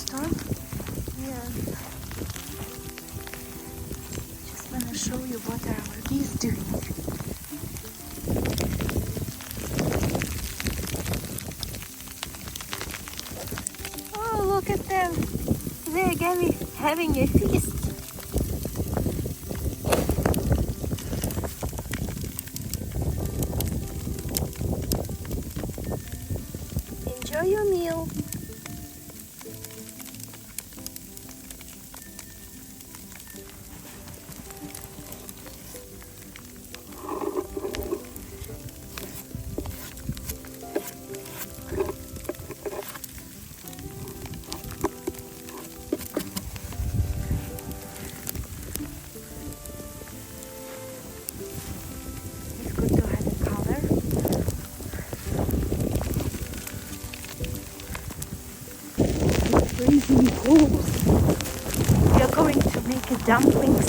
thunderstorm. And just want to show you what are our bees doing. Oh, look at them. They're again having a feast. Enjoy your meal. It's good to have a color. It's freezing cold. We are going to make dumplings.